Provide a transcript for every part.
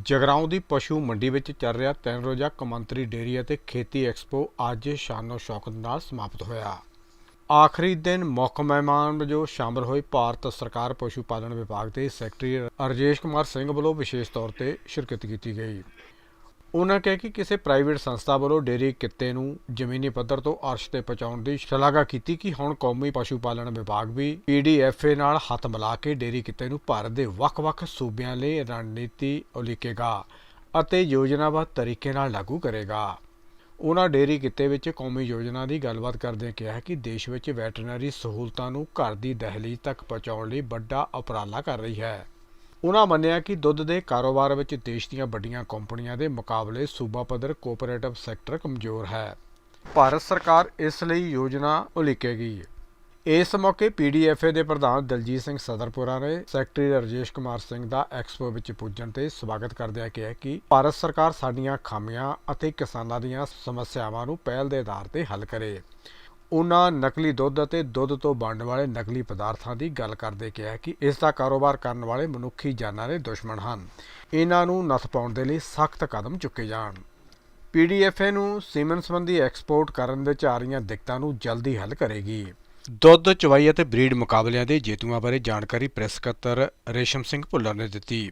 ਜਗਰਾਉਂ ਦੀ ਪਸ਼ੂ ਮੰਡੀ ਵਿੱਚ ਚੱਲ ਰਿਹਾ 3 ਰੋਜ਼ਾ ਕੌਮਾਂਤਰੀ ਡੇਅਰੀ ਅਤੇ ਖੇਤੀ ਐਕਸਪੋ ਅੱਜ ਸ਼ਾਨੋ ਸ਼ੌਕਤ ਨਾਲ ਸਮਾਪਤ ਹੋਇਆ। ਆਖਰੀ ਦਿਨ ਮੁੱਖ ਮਹਿਮਾਨ ਵਜੋਂ ਸ਼ਾਮਲ ਹੋਏ ਭਾਰਤ ਸਰਕਾਰ ਪਸ਼ੂ ਪਾਲਣ ਵਿਭਾਗ ਦੇ ਸੈਕਟਰੀ ਰਾਜੇਸ਼ ਕੁਮਾਰ ਸਿੰਘ ਵੱਲੋਂ ਵਿਸ਼ੇਸ਼ ਤੌਰ ਤੇ ਸ਼ਿਰਕਤ ਕੀਤੀ ਗਈ। उन्होंने कहा कि किसी प्राइवेट संस्था वालों डेयरी किते नूं जमीनी पद्धर तो अर्श ते पहुंचाउण दी शलाघा कीती कि हुण कौमी पशु पालन विभाग भी PDFA नाल हत्थ मिला के डेयरी किते नूं भारत दे वख-वख सूबिਆਂ ਲਈ रणनीति उलीकेगा ਅਤੇ योजनाबद्ध तरीके नाल लागू करेगा। उन्होंने डेयरी किते विच कौमी योजना की गलबात करदे कहा कि देश विच वैटरनरी सहूलतां नूं घर दी दहलीज तक पहुंचाउण लई वड्डा उपराला कर रही है। उन्होंने मन्निया कि दुध के कारोबार में देश ਦੀਆਂ ਵੱਡੀਆਂ कंपनियों के मुकाबले सूबा पद्धर कोऑपरेटिव सैक्टर कमजोर है। भारत सरकार इसलिए योजना उलीकेगी। इस मौके PDFA के प्रधान दलजीत सिंह सदरपुरा ने सैकटरी राजेश कुमार सिंह का एक्सपो में पुजन से स्वागत करदਿਆਂ कहा कि भारत सरकार साਡੀਆਂ खामियां ਅਤੇ किसानों ਦੀਆਂ समस्यावां ਨੂੰ ਪਹਿਲ ਦੇ ਆਧਾਰ ਤੇ हल करे। उन्होंने नकली दुध ਅਤੇ दुध तो बनने वाले नकली पदार्थों की गल करते कहा कि इसका कारोबार करने वाले मनुखी जाना के दुश्मन हैं। इन्हों नत्थ पाउण दे लई सख्त कदम चुके जाण। PDFA नूं सीमन संबंधी एक्सपोर्ट करन विच आ रहीआं दिक्कतां नूं जल्दी हल करेगी। दुध चवाई ਅਤੇ ब्रीड मुकाबलिਆਂ ਦੇ ਜੇਤੂਆਂ बारे जानकारी प्रेस ਸਕੱਤਰ रेशम सिंह भुल्लर ने दी।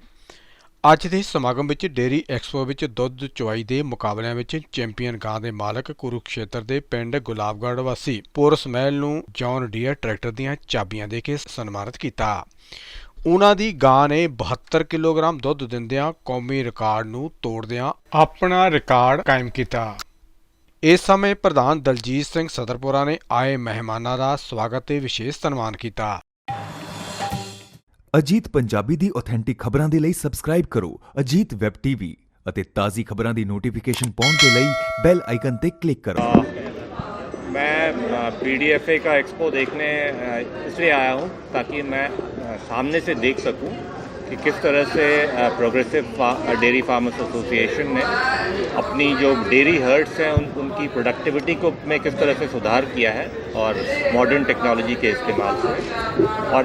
ਅੱਜ ਦੇ ਸਮਾਗਮ ਵਿੱਚ ਡੇਅਰੀ ਐਕਸਪੋ ਵਿੱਚ ਦੁੱਧ ਚੁਆਈ ਦੇ ਮੁਕਾਬਲਿਆਂ ਵਿੱਚ ਚੈਂਪੀਅਨ ਗਾਂ ਦੇ ਮਾਲਕ ਕੁਰੂਕਸ਼ੇਤਰ ਦੇ ਪਿੰਡ ਗੁਲਾਬਗੜ੍ਹ ਵਾਸੀ ਪੋਰਸ ਮਹਿਲ ਨੂੰ ਜੌਨ ਡੀਅਰ ਟਰੈਕਟਰ ਦੀਆਂ ਚਾਬੀਆਂ ਦੇ ਕੇ ਸਨਮਾਨਿਤ ਕੀਤਾ। ਉਹਨਾਂ ਦੀ ਗਾਂ ਨੇ 72 ਕਿਲੋਗ੍ਰਾਮ ਦੁੱਧ ਦਿੰਦਿਆਂ ਕੌਮੀ ਰਿਕਾਰਡ ਨੂੰ ਤੋੜਦਿਆਂ ਆਪਣਾ ਰਿਕਾਰਡ ਕਾਇਮ ਕੀਤਾ। ਇਸ ਸਮੇਂ ਪ੍ਰਧਾਨ ਦਲਜੀਤ ਸਿੰਘ ਸਦਰਪੁਰਾ ਨੇ ਆਏ ਮਹਿਮਾਨਾਂ ਦਾ ਸਵਾਗਤ ਤੇ ਵਿਸ਼ੇਸ਼ ਸਨਮਾਨ ਕੀਤਾ। ਅਜੀਤ ਪੰਜਾਬੀ ਦੀ ਆਥੈਂਟਿਕ ਖਬਰਾਂ ਦੇ ਲਈ ਸਬਸਕ੍ਰਾਈਬ ਕਰੋ ਅਜੀਤ ਵੈਬ ਟੀਵੀ ਅਤੇ ਤਾਜ਼ੀ ਖਬਰਾਂ ਦੀ ਨੋਟੀਫਿकेशन पाने के लिए बेल आइकन पे क्लिक करो। मैं PDFA का एक्सपो देखने इसलिए आया हूँ ताकि मैं सामने से देख सकूँ कि किस तरह से प्रोग्रेसिव डेयरी फार्मर्स एसोसिएशन ने अपनी जो डेयरी हर्ड्स हैं उनकी प्रोडक्टिविटी को में किस तरह से सुधार किया है और मॉडर्न टेक्नोलॉजी के इस्तेमाल से। और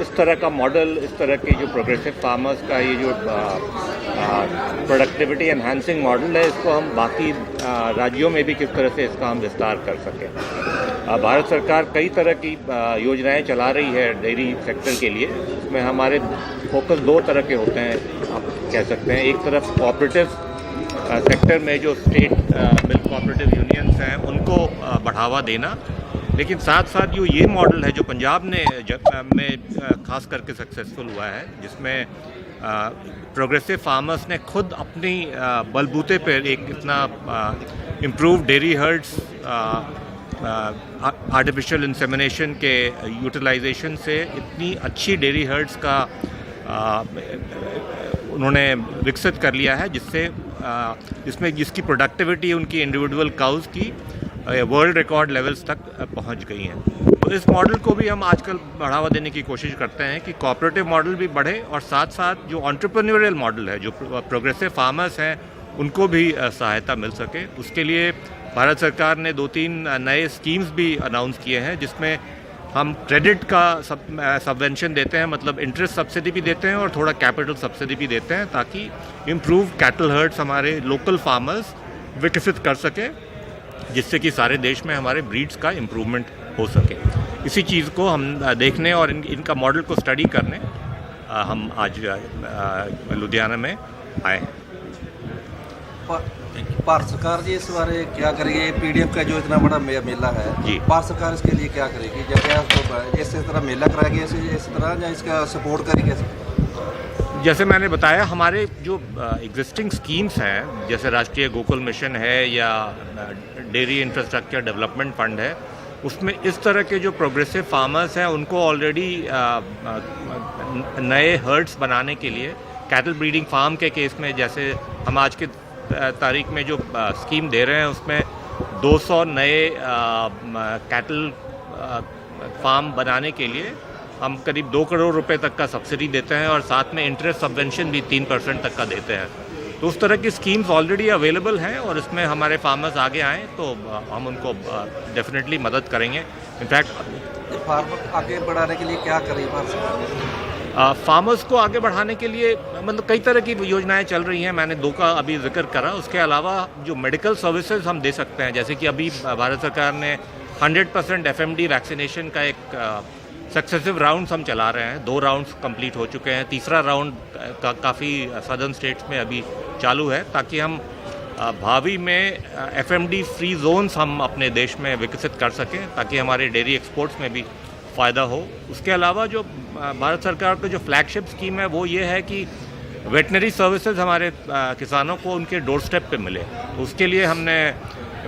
इस तरह का मॉडल, इस तरह के जो प्रोग्रेसिव फार्मर्स का ये जो प्रोडक्टिविटी एनहांसिंग मॉडल है, इसको हम बाकी राज्यों में भी किस तरह से इसका हम विस्तार कर सकें। भारत सरकार कई तरह की योजनाएं चला रही है डेयरी सेक्टर के लिए। इसमें हमारे फोकस दो तरह के होते हैं, आप कह सकते हैं। एक तरफ कोऑपरेटिव सेक्टर में जो स्टेट मिल्क कोऑपरेटिव यूनियंस हैं उनको बढ़ावा देना, लेकिन साथ साथ जो ये मॉडल है जो पंजाब ने में खास करके सक्सेसफुल हुआ है, जिसमें प्रोग्रेसिव फार्मर्स ने खुद अपनी बलबूते पर एक इतना improve dairy hertz artificial insemination के यूटिलाइजेशन से इतनी अच्छी डेयरी हर्ड्स का उन्होंने विकसित कर लिया है, जिसमें जिसकी प्रोडक्टिविटी उनकी इंडिविजुअल काउज की वर्ल्ड रिकॉर्ड लेवल्स तक पहुंच गई हैं। तो इस मॉडल को भी हम आजकल बढ़ावा देने की कोशिश करते हैं कि कोऑपरेटिव मॉडल भी बढ़े और साथ साथ जो एंटरप्रेन्योरियल मॉडल है, जो प्रोग्रेसिव फार्मर्स हैं, उनको भी सहायता मिल सके। उसके लिए भारत सरकार ने 2-3 नए स्कीम्स भी अनाउंस किए हैं, जिसमें हम क्रेडिट का सबवेंशन देते हैं, मतलब इंटरेस्ट सब्सिडी भी देते हैं और थोड़ा कैपिटल सब्सिडी भी देते हैं, ताकि इम्प्रूव कैटल हर्ड्स हमारे लोकल फार्मर्स विकसित कर सके, जिससे कि सारे देश में हमारे ब्रीड्स का इम्प्रूवमेंट हो सके। इसी चीज़ को हम देखने और इनका मॉडल को स्टडी करने हम आज लुधियाना में आए हैं। भारत सरकार जी इस बारे क्या करेगी? PDF का जो इतना बड़ा मेला है जी, भारत सरकार इसके लिए क्या करेगी? जब इस तरह मेला कराएगी इस तरह, या इसका सपोर्ट करेगी? जैसे मैंने बताया, हमारे जो एग्जिस्टिंग स्कीम्स हैं, जैसे राष्ट्रीय गोकुल मिशन है या डेयरी इंफ्रास्ट्रक्चर डेवलपमेंट फंड है, उसमें इस तरह के जो प्रोग्रेसिव फार्मर्स हैं उनको ऑलरेडी नए हर्ड्स बनाने के लिए कैटल ब्रीडिंग फार्म के केस में, जैसे हम आज के तारीख में जो स्कीम दे रहे हैं, उसमें 200 नए कैटल फार्म बनाने के लिए हम करीब 2 करोड़ रुपए तक का सब्सिडी देते हैं और साथ में इंटरेस्ट सबवेंशन भी 3% तक का देते हैं। तो उस तरह की स्कीम्स ऑलरेडी अवेलेबल हैं और इसमें हमारे फार्मर्स आगे आएँ तो हम उनको डेफिनेटली मदद करेंगे। इनफैक्ट फार्मर आगे बढ़ाने के लिए क्या करें भारत सरकार? फार्मर्स को आगे बढ़ाने के लिए मतलब कई तरह की योजनाएं चल रही हैं। मैंने दो का अभी जिक्र करा। उसके अलावा जो मेडिकल सर्विसेज हम दे सकते हैं, जैसे कि अभी भारत सरकार ने 100% FMD वैक्सीनेशन का एक सक्सेसिव राउंड्स हम चला रहे हैं। 2 राउंड्स कंप्लीट हो चुके हैं, तीसरा राउंड काफ़ी सदर्न स्टेट्स में अभी चालू है, ताकि हम भावी में FMD फ्री जोन्स हम अपने देश में विकसित कर सकें, ताकि हमारे डेयरी एक्सपोर्ट्स में भी फ़ायदा हो। उसके अलावा जो भारत सरकार का जो फ्लैगशिप स्कीम है वो ये है कि वेटनरी सर्विसेज हमारे किसानों को उनके डोर स्टेप पे मिले। तो उसके लिए हमने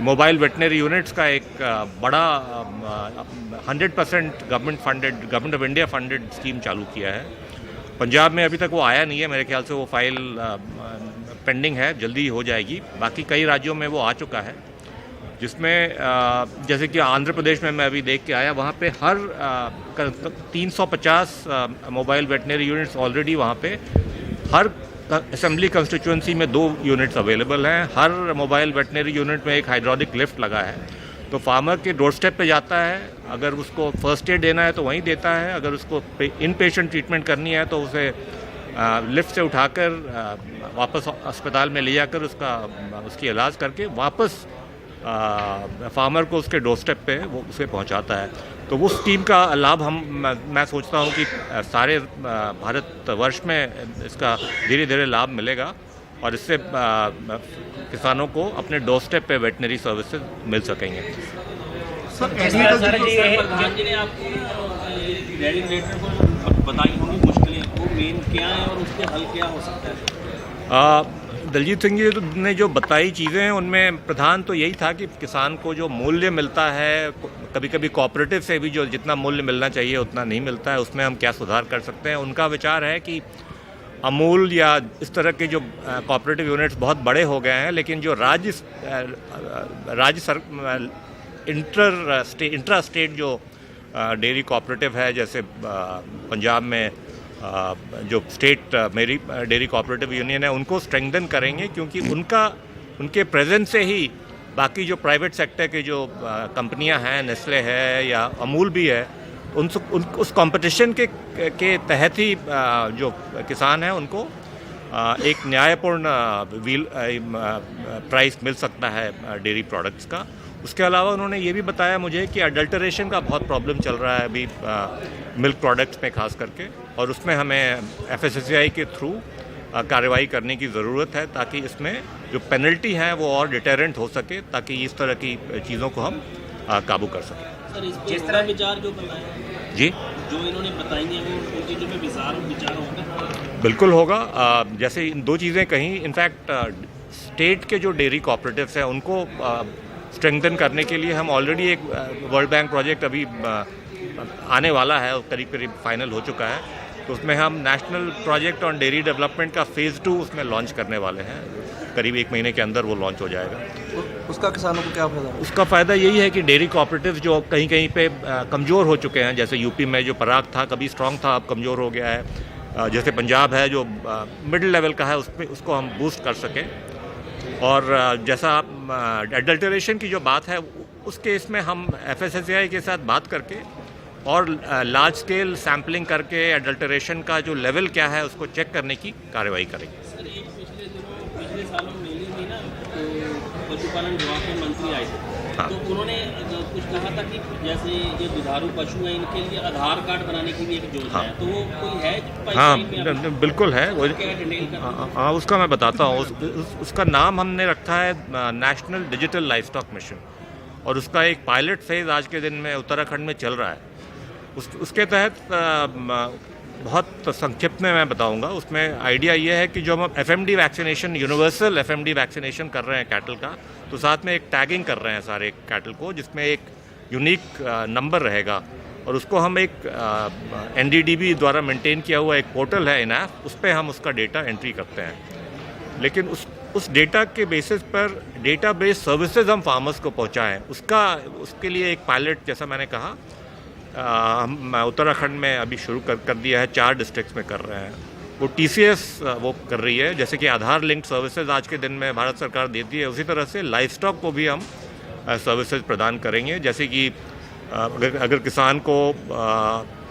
मोबाइल वेटनरी यूनिट्स का एक बड़ा 100% government of India funded scheme चालू किया है। पंजाब में अभी तक वो आया नहीं है, मेरे ख्याल से वो फाइल पेंडिंग है, जल्दी हो जाएगी। बाकी कई राज्यों में वो आ चुका है, जिसमें जैसे कि आंध्र प्रदेश में मैं अभी देख के आया, वहाँ पे हर 350 मोबाइल वेटनरी यूनिट्स ऑलरेडी वहाँ पे हर असेंबली कंस्टिट्यूएंसी में 2 यूनिट्स अवेलेबल हैं। हर मोबाइल वेटनरी यूनिट में एक हाइड्रोलिक लिफ्ट लगा है, तो फार्मर के डोर स्टेप पे जाता है। अगर उसको फर्स्ट एड देना है तो वहीं देता है, अगर उसको इन पेशेंट ट्रीटमेंट करनी है तो उसे लिफ्ट से उठाकर वापस अस्पताल में ले जाकर उसकी इलाज करके वापस फार्मर को उसके डोर स्टेप पे वो उसे पहुंचाता है। तो वो स्कीम का लाभ मैं सोचता हूं कि सारे भारतवर्ष में इसका धीरे धीरे लाभ मिलेगा और इससे किसानों को अपने डोर स्टेप पे वेटनरी सर्विसेज मिल सकेंगे। सर जी ने आपको डेयरी रेगुलेटर को बताई होंगी मुश्किलें, वो मेन क्या है और उसके हल क्या हो सकता है? दलजीत सिंह जी ने जो बताई चीज़ें हैं उनमें प्रधान तो यही था कि किसान को जो मूल्य मिलता है, कभी कभी कोऑपरेटिव से भी जो जितना मूल्य मिलना चाहिए उतना नहीं मिलता है, उसमें हम क्या सुधार कर सकते हैं। उनका विचार है कि अमूल या इस तरह के जो कोऑपरेटिव यूनिट्स बहुत बड़े हो गए हैं, लेकिन जो इंट्रा स्टेट जो डेयरी कोऑपरेटिव है, जैसे पंजाब में जो स्टेट मेरी डेयरी कोऑपरेटिव यूनियन है, उनको स्ट्रेंथन करेंगे, क्योंकि उनके प्रेजेंस से ही बाकी जो प्राइवेट सेक्टर के जो कंपनियां हैं, नेस्ले है या अमूल भी है, उस कंपटीशन के तहत ही जो किसान हैं उनको एक न्यायपूर्ण प्राइस मिल सकता है डेयरी प्रोडक्ट्स का। उसके अलावा उन्होंने ये भी बताया मुझे कि अडल्टरेशन का बहुत प्रॉब्लम चल रहा है अभी मिल्क प्रोडक्ट्स में खास करके, और उसमें हमें FSSAI के थ्रू कार्रवाई करने की ज़रूरत है, ताकि इसमें जो पेनल्टी है वो और डिटेरेंट हो सके, ताकि इस तरह की चीज़ों को हम काबू कर सकें। सर, जिस तरह विचार जो बताया जी, जो इन्होंने बताई हैं वो उन चीज़ों में विचार होगा? बिल्कुल होगा। जैसे इन 2 चीज़ें कहीं, इनफैक्ट स्टेट के जो डेयरी कोऑपरेटिव्स हैं उनको स्ट्रेंथन करने के लिए हम ऑलरेडी एक वर्ल्ड बैंक प्रोजेक्ट अभी आने वाला है और करीब फाइनल हो चुका है, तो उसमें हम national project on dairy development का फेज़ 2 उसमें लॉन्च करने वाले हैं। करीब 1 महीने के अंदर वो लॉन्च हो जाएगा। उसका किसानों को क्या फ़ायदा? उसका फ़ायदा यही है कि डेयरी कोऑपरेटिव जो कहीं पे कमज़ोर हो चुके हैं, जैसे यूपी में जो पराग था कभी स्ट्रांग था, अब कमज़ोर हो गया है, जैसे पंजाब है जो मिडिल लेवल का है, उसको हम बूस्ट कर सकें। और जैसा एडल्टरेशन की जो बात है, उस केस में हम FSSAI के साथ बात करके और लार्ज स्केल सैम्पलिंग करके एडल्टरेशन का जो लेवल क्या है उसको चेक करने की कार्रवाई करेंगे। सर, एक पिछले सालों मेले में ना तो पशुपालन विभाग के मंत्री आए थे, हाँ। तो उन्होंने कुछ कहा था कि जैसे ये दुधारू पशु हैं इनके लिए आधार कार्ड बनाने की भी एक योजना हाँ। है, तो वो कोई है? हाँ, बिल्कुल है वो। क्या डिटेल का? हाँ, उसका मैं बताता हूँ। उसका नाम हमने रखा है नेशनल डिजिटल लाइवस्टॉक मिशन, और उसका एक पायलट फेज़ आज के दिन में उत्तराखंड में चल रहा है। उसके तहत बहुत संक्षिप्त में मैं बताऊंगा। उसमें आइडिया ये है कि जो हम FMD vaccination, universal FMD vaccination कर रहे हैं कैटल का, तो साथ में एक टैगिंग कर रहे हैं सारे कैटल को, जिसमें एक यूनिक नंबर रहेगा, और उसको हम एक NDDB द्वारा मेंटेन किया हुआ एक पोर्टल है इनएफ, उस पर हम उसका डेटा एंट्री करते हैं। लेकिन उस डेटा के बेसिस पर डेटाबेस सर्विसेज हम फार्मर्स को पहुँचाएँ, उसके लिए एक पायलट, जैसा मैंने कहा, हम उत्तराखंड में अभी शुरू कर दिया है। 4 डिस्ट्रिक्ट्स में कर रहे हैं। वो TCS वो कर रही है, जैसे कि आधार लिंक्ड सर्विसेज आज के दिन में भारत सरकार देती है, उसी तरह से लाइफ स्टॉक को भी हम सर्विसेज प्रदान करेंगे। जैसे कि अगर किसान को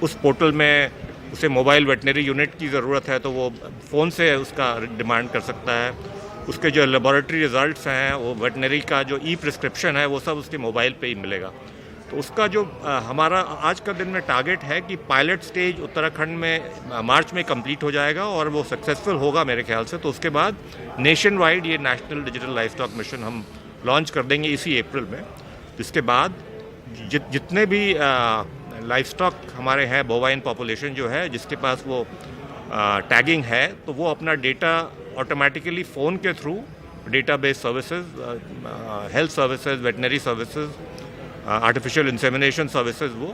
उस पोर्टल में उसे मोबाइल वेटनरी यूनिट की ज़रूरत है तो वो फ़ोन से उसका डिमांड कर सकता है। उसके जो लेबॉरेटरी रिज़ल्ट्स हैं, वो वेटनरी का जो ई प्रिस्क्रिप्शन है, वो सब उसके मोबाइल पे ही मिलेगा। तो उसका जो हमारा आज का दिन में टारगेट है कि पायलट स्टेज उत्तराखंड में मार्च में कंप्लीट हो जाएगा और वो सक्सेसफुल होगा मेरे ख्याल से। तो उसके बाद नेशन वाइड ये national digital life stock mission हम लॉन्च कर देंगे इसी अप्रैल में। जिसके बाद जितने भी लाइफ स्टॉक हमारे हैं, बोवाइन पॉपुलेशन जो है जिसके पास वो टैगिंग है, तो वो अपना डेटा ऑटोमेटिकली फ़ोन के through database services, health services, veterinary services, artificial insemination services वो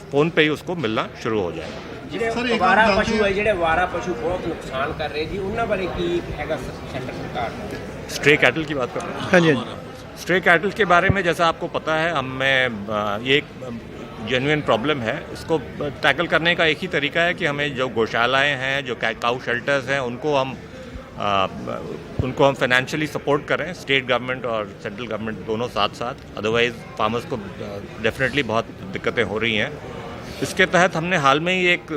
फ़ोन पे ही उसको मिलना शुरू हो जाएगा। ਜਿਹੜੇ ਵਾਰਾ ਪਸ਼ੂ ਹੈ, ਜਿਹੜੇ ਵਾਰਾ ਪਸ਼ੂ ਬਹੁਤ ਨੁਕਸਾਨ ਕਰ ਰਹੇ ਜੀ, ਉਹਨਾਂ ਬਾਰੇ ਕੀ ਹੈਗਾ ਸੈਂਟਰ सरकार ਦਾ? स्ट्रे कैटल की बात कर रहे हैं। हाँ जी, हाँ जी। स्ट्रे कैटल के बारे में जैसा आपको पता है, ये एक जेन्युइन प्रॉब्लम है। इसको टैकल करने का एक ही तरीका है कि हमें जो गौशालाएं हैं, जो काऊ शेल्टर्स हैं, उनको हम फाइनेंशियली सपोर्ट करें, स्टेट गवर्नमेंट और सेंट्रल गवर्नमेंट दोनों साथ साथ। अदरवाइज़ फार्मर्स को डेफिनेटली बहुत दिक्कतें हो रही हैं। इसके तहत हमने हाल में ही एक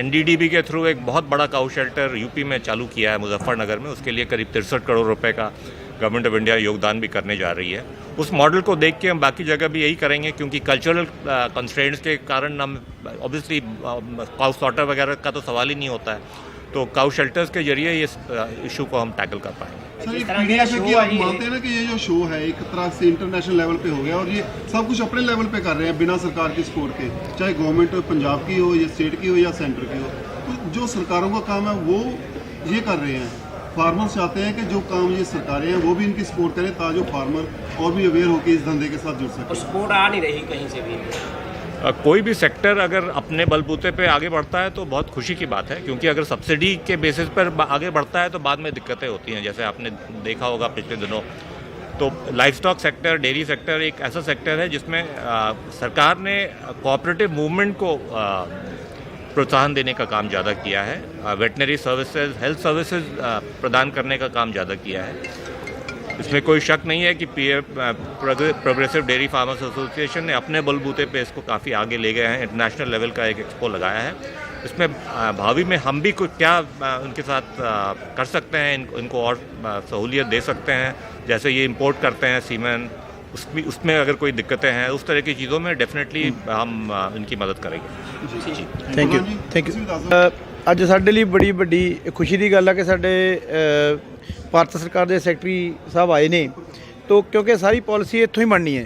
NDDB के थ्रू एक बहुत बड़ा काऊ शेल्टर यूपी में चालू किया है, मुजफ्फरनगर में। उसके लिए करीब 63 करोड़ रुपए का गवर्नमेंट ऑफ इंडिया योगदान भी करने जा रही है। उस मॉडल को देख के हम बाकी जगह भी यही करेंगे, क्योंकि कल्चरल कंस्ट्रेंट्स के कारण हम ऑब्वियसली काऊ स्लॉटर वगैरह का तो सवाल ही नहीं होता है, तो काऊ शेल्टर्स के जरिए ये इशू को हम टैकल कर पाएंगे। सर, ये पीडीएफ है कि आप मानते हैं ना कि ये जो शो है एक तरह से इंटरनेशनल लेवल पे हो गया और ये सब कुछ अपने लेवल पे कर रहे हैं बिना सरकार की सपोर्ट के, चाहे गवर्नमेंट पंजाब की हो या स्टेट की हो या सेंटर की हो। तो जो सरकारों का काम है वो ये कर रहे हैं। फार्मर्स चाहते हैं कि जो काम ये सरकारें हैं वो भी इनकी सपोर्ट करें, ताकि फार्मर और भी अवेयर होकर इस धंधे के साथ जुड़ सके। सपोर्ट आ नहीं रही कहीं से भी। कोई भी सेक्टर अगर अपने बलबूते पे आगे बढ़ता है तो बहुत खुशी की बात है, क्योंकि अगर सब्सिडी के बेसिस पर आगे बढ़ता है तो बाद में दिक्कतें होती हैं। जैसे आपने देखा होगा पिछले दिनों, तो life stock sector, dairy sector एक ऐसा सेक्टर है जिसमें सरकार ने कोऑपरेटिव मूवमेंट को प्रोत्साहन देने का काम ज़्यादा किया है। वेटनरी सर्विसेज, हेल्थ सर्विसेज प्रदान करने का काम ज़्यादा किया है। इसमें कोई शक नहीं है कि प्रोग्रेसिव डेयरी फार्मर्स एसोसिएशन ने अपने बलबूते पे इसको काफ़ी आगे ले गए हैं। इंटरनेशनल लेवल का एक एक्सपो लगाया है। इसमें भावी में हम भी कुछ क्या उनके साथ कर सकते हैं, इनको और सहूलियत दे सकते हैं। जैसे ये इंपोर्ट करते हैं सीमेंट, उसमें अगर कोई दिक्कतें हैं, उस तरह की चीज़ों में डेफिनेटली हम इनकी मदद करेंगे। Thank you. ਅੱਜ ਸਾਡੇ ਲਈ ਬੜੀ ਵੱਡੀ ਖੁਸ਼ੀ ਦੀ ਗੱਲ ਹੈ ਕਿ ਸਾਡੇ ਭਾਰਤ ਸਰਕਾਰ ਦੇ ਸੈਕਟਰੀ ਸਾਹਿਬ ਆਏ ਨੇ, ਤੋ ਕਿਉਂਕਿ ਸਾਰੀ ਪਾਲਿਸੀ ਇੱਥੋਂ ਹੀ ਬਣਨੀ ਹੈ।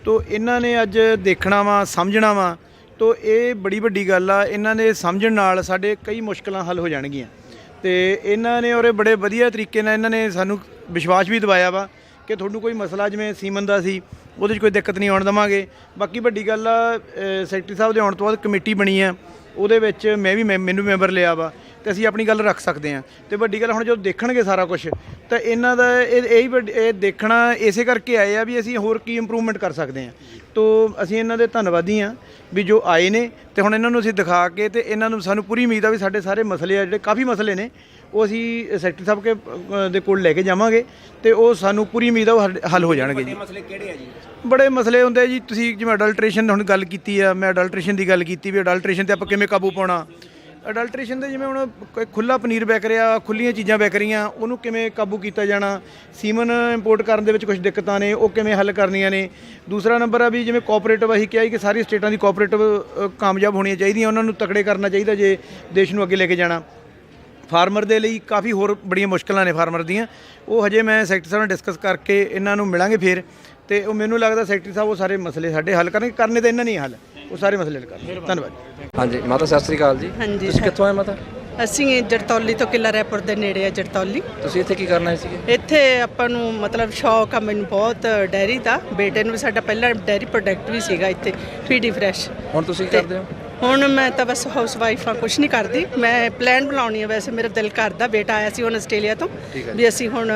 ਤੋ ਇਹਨਾਂ ਨੇ ਅੱਜ ਦੇਖਣਾ ਵਾ, ਸਮਝਣਾ ਵਾ, ਤੋ ਇਹ ਬੜੀ ਵੱਡੀ ਗੱਲ ਆ। ਇਹਨਾਂ ਦੇ ਸਮਝਣ ਨਾਲ ਸਾਡੇ ਕਈ ਮੁਸ਼ਕਲਾਂ ਹੱਲ ਹੋ ਜਾਣਗੀਆਂ। ਤੇ ਇਹਨਾਂ ਨੇ ਔਰ ਬੜੇ ਵਧੀਆ ਤਰੀਕੇ ਨਾਲ ਇਹਨਾਂ ਨੇ ਸਾਨੂੰ ਵਿਸ਼ਵਾਸ ਵੀ ਦਿਵਾਇਆ ਵਾ ਕਿ ਤੁਹਾਨੂੰ ਕੋਈ ਮਸਲਾ ਜਿਵੇਂ ਸੀਮਨ ਦਾ ਸੀ ਉਹਦੇ 'ਚ ਕੋਈ ਦਿੱਕਤ ਨਹੀਂ ਆਉਣ ਦੇਵਾਂਗੇ। ਬਾਕੀ ਵੱਡੀ ਗੱਲ ਆ, ਸੈਕਟਰੀ ਸਾਹਿਬ ਦੇ ਆਉਣ ਤੋਂ ਬਾਅਦ ਕਮੇਟੀ ਬਣੀ ਆ, ਉਹਦੇ ਵਿੱਚ ਮੈਨੂੰ ਮੈਂਬਰ ਲਿਆ ਵਾ, ਤੇ ਅਸੀਂ ਆਪਣੀ ਗੱਲ ਰੱਖ ਸਕਦੇ ਹਾਂ। ਤੇ ਵੱਡੀ ਗੱਲ ਹੁਣ ਜਦੋਂ ਦੇਖਣਗੇ ਸਾਰਾ ਕੁਝ, ਤਾਂ ਇਹਨਾਂ ਦਾ ਇਹ ਦੇਖਣਾ ਇਸੇ ਕਰਕੇ ਆਏ ਆ ਵੀ ਅਸੀਂ ਹੋਰ ਕੀ ਇੰਪਰੂਵਮੈਂਟ ਕਰ ਸਕਦੇ ਹਾਂ। ਤੋ ਅਸੀਂ ਇਹਨਾਂ ਦੇ ਧੰਨਵਾਦੀ ਹਾਂ ਵੀ ਜੋ ਆਏ ਨੇ, ਤੇ ਹੁਣ ਇਹਨਾਂ ਨੂੰ ਅਸੀਂ ਦਿਖਾ ਕੇ ਤੇ ਇਹਨਾਂ ਨੂੰ ਸਾਨੂੰ ਪੂਰੀ ਉਮੀਦ ਆ ਵੀ ਸਾਡੇ ਸਾਰੇ ਮਸਲੇ ਆ, ਜਿਹੜੇ ਕਾਫੀ ਮਸਲੇ ਨੇ, ਉਹ ਅਸੀਂ ਸੈਕਟਰੀ ਸਾਹਿਬ ਦੇ ਕੋਲ ਲੈ ਕੇ ਜਾਵਾਂਗੇ ਤੇ ਉਹ ਸਾਨੂੰ ਪੂਰੀ ਉਮੀਦ ਆ ਉਹ ਹੱਲ ਹੋ ਜਾਣਗੇ ਜੀ। ਮਸਲੇ ਕਿਹੜੇ ਆ ਜੀ? ਬੜੇ ਮਸਲੇ ਹੁੰਦੇ ਜੀ। ਤੁਸੀਂ ਜਿਵੇਂ ਅਡਲਟ੍ਰੇਸ਼ਨ ਹੁਣ ਗੱਲ ਕੀਤੀ ਆ, ਮੈਂ ਅਡਲਟ੍ਰੇਸ਼ਨ ਦੀ ਗੱਲ ਕੀਤੀ ਵੀ ਅਡਲਟ੍ਰੇਸ਼ਨ 'ਤੇ ਆਪਾਂ ਕਿਵੇਂ ਕਾਬੂ ਪਾਉਣਾ। ਅਡਲਟ੍ਰੇਸ਼ਨ ਦੇ ਜਿਵੇਂ ਹੁਣ ਖੁੱਲ੍ਹਾ ਪਨੀਰ ਵਿਕ ਰਿਹਾ, ਖੁੱਲ੍ਹੀਆਂ ਚੀਜ਼ਾਂ ਵਿਕ ਰਹੀਆਂ, ਉਹਨੂੰ ਕਿਵੇਂ ਕਾਬੂ ਕੀਤਾ ਜਾਣਾ। ਸੀਮਨ ਇੰਪੋਰਟ ਕਰਨ ਦੇ ਵਿੱਚ ਕੁਝ ਦਿੱਕਤਾਂ ਨੇ, ਉਹ ਕਿਵੇਂ ਹੱਲ ਕਰਨੀਆਂ ਨੇ। ਦੂਸਰਾ ਨੰਬਰ ਆ ਵੀ ਜਿਵੇਂ ਕੋਆਪਰੇਟਿਵ ਅਸੀਂ ਕਿਹਾ ਕਿ ਸਾਰੀ ਸਟੇਟਾਂ ਦੀ ਕੋਆਪਰੇਟਿਵ ਕਾਮਯਾਬ ਹੋਣੀਆਂ ਚਾਹੀਦੀਆਂ, ਉਹਨਾਂ ਨੂੰ ਤਕੜੇ ਕਰਨਾ ਚਾਹੀਦਾ ਜੇ ਦੇਸ਼ ਨੂੰ ਅੱਗੇ ਲੈ ਕੇ ਜਾਣਾ। ਫਾਰਮਰ ਦੇ ਲਈ ਕਾਫੀ ਹੋਰ ਬੜੀਆਂ ਮੁਸ਼ਕਲਾਂ ਨੇ ਫਾਰਮਰ ਦੀਆਂ, ਉਹ ਹਜੇ ਮੈਂ ਸੈਕਟਰੀ ਸਾਹਿਬ ਨਾਲ ਡਿਸਕਸ ਕਰਕੇ ਇਹਨਾਂ ਨੂੰ ਮਿਲਾਂਗੇ ਫਿਰ, ਤੇ ਉਹ ਮੈਨੂੰ ਲੱਗਦਾ ਸੈਕਟਰੀ ਸਾਹਿਬ ਉਹ ਸਾਰੇ ਮਸਲੇ ਸਾਡੇ ਹੱਲ ਕਰਨਗੇ। ਕਰਨੇ ਤਾਂ ਇਹਨਾਂ ਨਹੀਂ ਹੱਲ, ਉਹ ਸਾਰੇ ਮਸਲੇ ਹੱਲ ਕਰਨਗੇ। ਧੰਨਵਾਦ। ਹਾਂਜੀ ਮਾਤਾ, ਸਤਿ ਸ੍ਰੀ ਅਕਾਲ ਜੀ। ਹਾਂਜੀ, ਤੁਸੀਂ ਕਿੱਥੋਂ ਆਏ ਮਾਤਾ? ਅਸੀਂ ਜੜਤੌਲੀ ਤੋਂ, ਕਿਲ੍ਹਾ ਰਾਏਪੁਰ ਦੇ ਨੇੜੇ ਆ ਜੜਤੌਲੀ। ਤੁਸੀਂ ਇੱਥੇ ਕੀ ਕਰਨਾ ਸੀਗੇ? ਇੱਥੇ ਆਪਾਂ ਨੂੰ ਮਤਲਬ ਸ਼ੌਕ ਆ ਮੈਨੂੰ ਬਹੁਤ ਡੈਰੀ ਦਾ। ਬੇਟੇ ਨੂੰ ਵੀ ਸਾਡਾ ਪਹਿਲਾਂ ਡੈਰੀ ਪ੍ਰੋਡਕਟ ਵੀ ਸੀਗਾ ਇੱਥੇ, ਫੀਡੀ ਫਰੈਸ਼। ਹੁਣ ਤੁਸੀਂ ਕੀ ਕਰਦੇ ਹੋ? ਹੁਣ ਮੈਂ ਤਾਂ ਬਸ ਹਾਊਸ ਵਾਈਫ ਆ, ਕੁਛ ਨਹੀਂ ਕਰਦੀ। ਮੈਂ ਪਲਾਨ ਬਣਾਉਣੀ ਆ, ਵੈਸੇ ਮੇਰਾ ਦਿਲ ਕਰਦਾ। ਬੇਟਾ ਆਇਆ ਸੀ ਹੁਣ ਆਸਟ੍ਰੇਲੀਆ ਤੋਂ, ਵੀ ਅਸੀਂ ਹੁਣ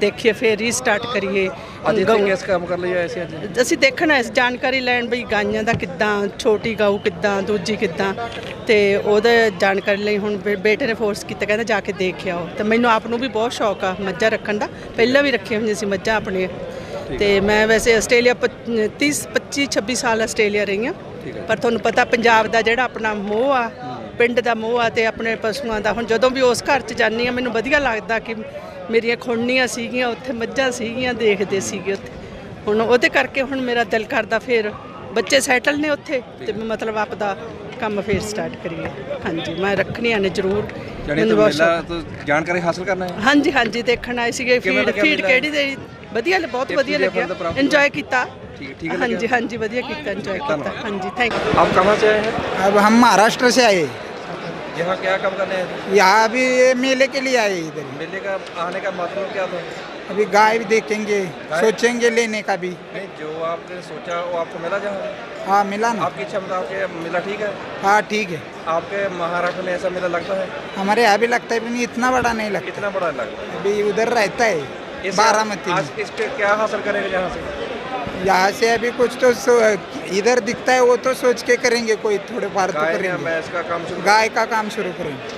ਦੇਖੀਏ ਫਿਰ ਰੀਸਟਾਰਟ ਕਰੀਏ। ਅੱਜ ਇੱਥੇ ਕਿਸ ਕੰਮ ਕਰ ਲਈ ਆਏ ਸੀ? ਅੱਜ ਅਸੀਂ ਦੇਖਣਾ ਹੈ, ਜਾਣਕਾਰੀ ਲੈਣ ਬਈ ਗਾਈਆਂ ਦਾ ਕਿੱਦਾਂ, ਛੋਟੀ ਗਊ ਕਿੱਦਾਂ, ਦੂਜੀ ਕਿੱਦਾਂ, ਤੇ ਉਹਦਾ ਜਾਣਕਾਰੀ ਲਈ ਹੁਣ ਬੇਟੇ ਨੇ ਫੋਰਸ ਕੀਤਾ, ਕਹਿੰਦਾ ਜਾ ਕੇ ਦੇਖ ਆਓ। ਤੇ ਮੈਨੂੰ ਆਪ ਨੂੰ ਵੀ ਬਹੁਤ ਸ਼ੌਕ ਆ ਮੱਝਾਂ ਰੱਖਣ ਦਾ, ਪਹਿਲਾਂ ਵੀ ਰੱਖੀਆਂ ਹੋਈਆਂ ਸੀ ਮੱਝਾਂ ਆਪਣੇ। ਤੇ ਮੈਂ ਵੈਸੇ ਆਸਟ੍ਰੇਲੀਆ 25-26 ਸਾਲ ਆਸਟ੍ਰੇਲੀਆ ਰਹੀ ਹਾਂ, ਪਰ ਤੁਹਾਨੂੰ ਪਤਾ ਪੰਜਾਬ ਦਾ ਜਿਹੜਾ ਆਪਣਾ ਮੋਹ ਆ ਪਿੰਡ ਦਾ ਮੋਹ ਆ ਤੇ ਆਪਣੇ ਪਸ਼ੂਆਂ ਦਾ। ਹੁਣ ਜਦੋਂ ਵੀ ਉਸ ਘਰ 'ਚ ਜਾਂਦੀ ਆ ਮੈਨੂੰ ਵਧੀਆ ਲੱਗਦਾ ਕਿ ਮੇਰੀਆਂ ਖੁੰਡੀਆਂ ਸੀਗੀਆਂ ਉੱਥੇ, ਮੱਝਾਂ ਸੀਗੀਆਂ, ਦੇਖਦੇ ਸੀਗੇ ਉੱਥੇ। ਹੁਣ ਉਹਦੇ ਕਰਕੇ ਹੁਣ ਮੇਰਾ ਦਿਲ ਕਰਦਾ ਫਿਰ ਬੱਚੇ ਸੈਟਲ ਨੇ ਉੱਥੇ ਤੇ ਮਤਲਬ ਆਪਦਾ ਕੰਮ ਫਿਰ ਸਟਾਰਟ ਕਰੀਏ। ਹਾਂਜੀ ਮੈਂ ਰੱਖਣੀਆਂ ਨੇ ਜ਼ਰੂਰ। ਮੈਨੂੰ ਬਹੁਤ ਸ਼ੌਕ। ਜਾਣਕਾਰੀ ਹਾਸਲ ਕਰਨਾ ਹੈ। ਹਾਂਜੀ ਹਾਂਜੀ ਦੇਖਣ ਆਏ ਸੀਗੇ ਫੀਡ ਕਿਹੜੀ ਦੇ ਵਧੀਆ, ਬਹੁਤ ਵਧੀਆ ਲੱਗਿਆ, ਇੰਜੋਏ ਕੀਤਾ। ਹਾਂਜੀ ਹਾਂਜੀ ਵਧੀਆ ਕੀਤਾ, ਇੰਜੋਏ ਕੀਤਾ। ਹਾਂਜੀ थैंक यू। आप कहाँ से आए हैं? अब हम महाराष्ट्र से आए। यहाँ क्या काम करने आए थे? यहाँ अभी ये मेले के लिए आए इधर। मेले का आने का मतलब क्या था? अभी गाय भी देखेंगे, सोचेंगे लेने का भी। नहीं, जो आपने सोचा वो आपको मिला जहाँ? हाँ मिला ना। आपकी क्षमता के मिला, ठीक है। हाँ ठीक है। आपके महाराष्ट्र में ऐसा मेला लगता है? हमारे यहाँ भी लगता है, भी नहीं इतना बड़ा नहीं लगता। कितना बड़ा लगता है? अभी उधर रहता है बारामती में। आज इसके क्या हासिल करेंगे यहाँ से? यहाँ से अभी कुछ तो इधर दिखता है वो तो सोच के करेंगे, कोई थोड़े फालतू गाय या करेंगे। भैंस का काम शुरू? गाय का काम शुरू करेंगे।